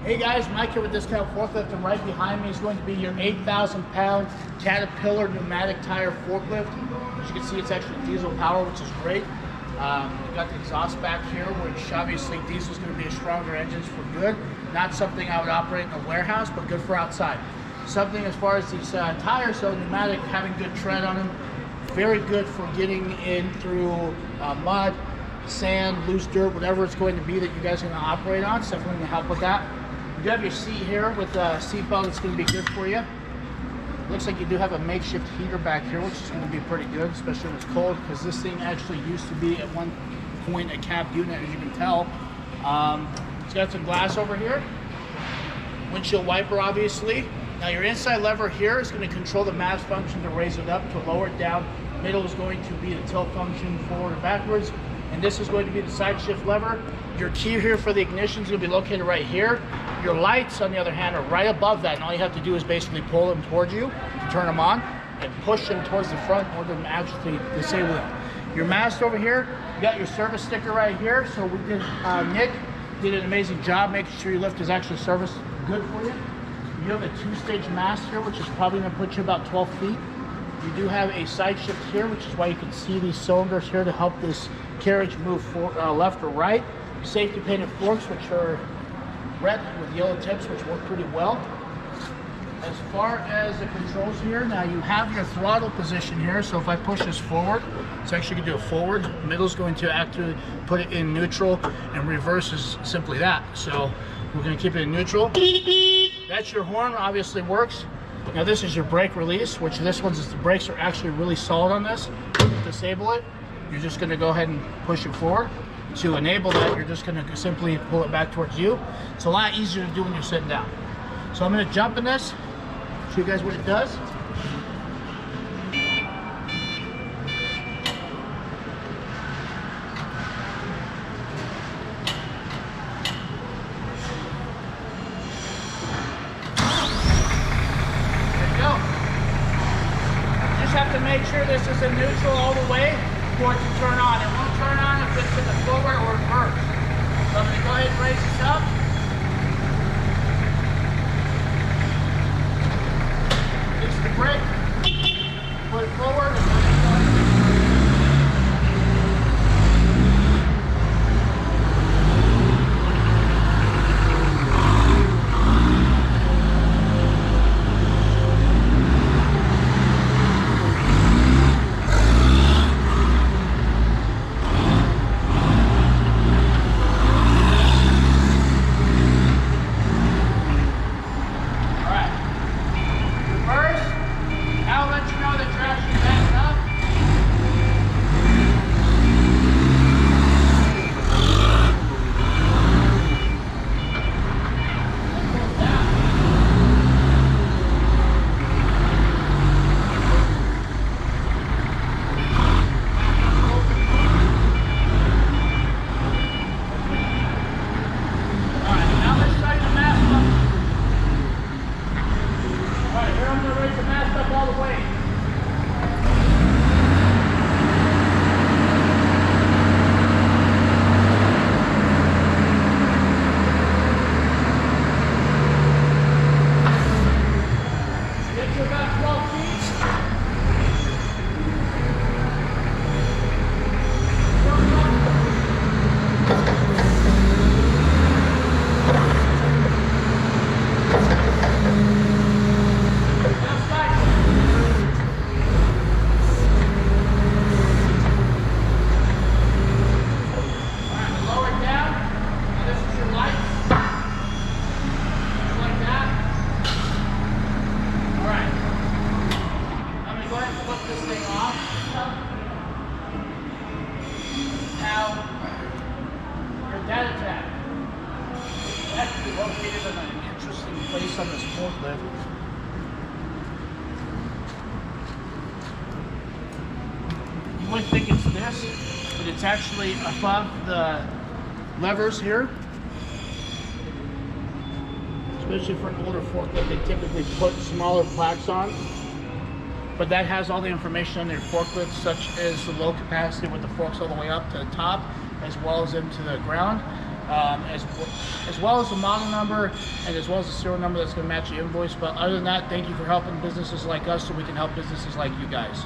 Hey guys, Mike here with Discount Forklift, and right behind me is going to be your 8,000-pound Caterpillar pneumatic tire forklift. As you can see, it's actually diesel power, which is great. We've got the exhaust back here, which obviously diesel is going to be a stronger engine for good. Not something I would operate in a warehouse, but good for outside. Something as far as these tires, so pneumatic, having good tread on them, very good for getting in through mud, sand, loose dirt, whatever it's going to be that you guys are going to operate on. It's definitely going to help with that. You have your seat here with a seat belt that's going to be good for you. Looks like you do have a makeshift heater back here, which is going to be pretty good, especially when it's cold, because this thing actually used to be at one point a cab unit, as you can tell. It's got some glass over here, windshield wiper obviously. Now your inside lever here is going to control the mass function to raise it up, to lower it down. Middle is going to be the tilt function, forward and backwards. And this is going to be the side shift lever. Your key here for the ignition is going to be located right here. Your lights, on the other hand, are right above that, and all you have to do is basically pull them towards you to turn them on and push them towards the front in order to actually disable them. Your mast over here, you got your service sticker right here. So we did, Nick did an amazing job making sure your lift is actually serviced good for you. You have a two-stage mast here, which is probably going to put you about 12 feet. You do have a side shift here, which is why you can see these cylinders here to help this carriage move left or right. Safety painted forks, which are red with yellow tips, which work pretty well. As far as the controls here, now you have your throttle position here. So if I push this forward, it's actually going to do it forward. Middle is going to actually put it in neutral, and reverse is simply that. So we're going to keep it in neutral. That's your horn, obviously works. Now this is your brake release, which this one's, the brakes are actually really solid on this. To disable it, you're just going to go ahead and push it forward. To enable that, you're just going to simply pull it back towards you. It's a lot easier to do when you're sitting down. So I'm going to jump in this, show you guys what it does. Have to make sure this is in neutral all the way for it to turn on. It won't turn on if it's in the forward or reverse. So I'm going to go ahead and raise this up. Fix the brake. Put it forward and let it go. Data tag. It's actually located in an interesting place on this forklift. You would think it's this, but it's actually above the levers here. Especially for an older forklift, they typically put smaller plaques on. But that has all the information on their forklift, such as the low capacity with the forks all the way up to the top, as well as into the ground. as well as the model number and as well as the serial number that's going to match the invoice. But other than that, thank you for helping businesses like us so we can help businesses like you guys.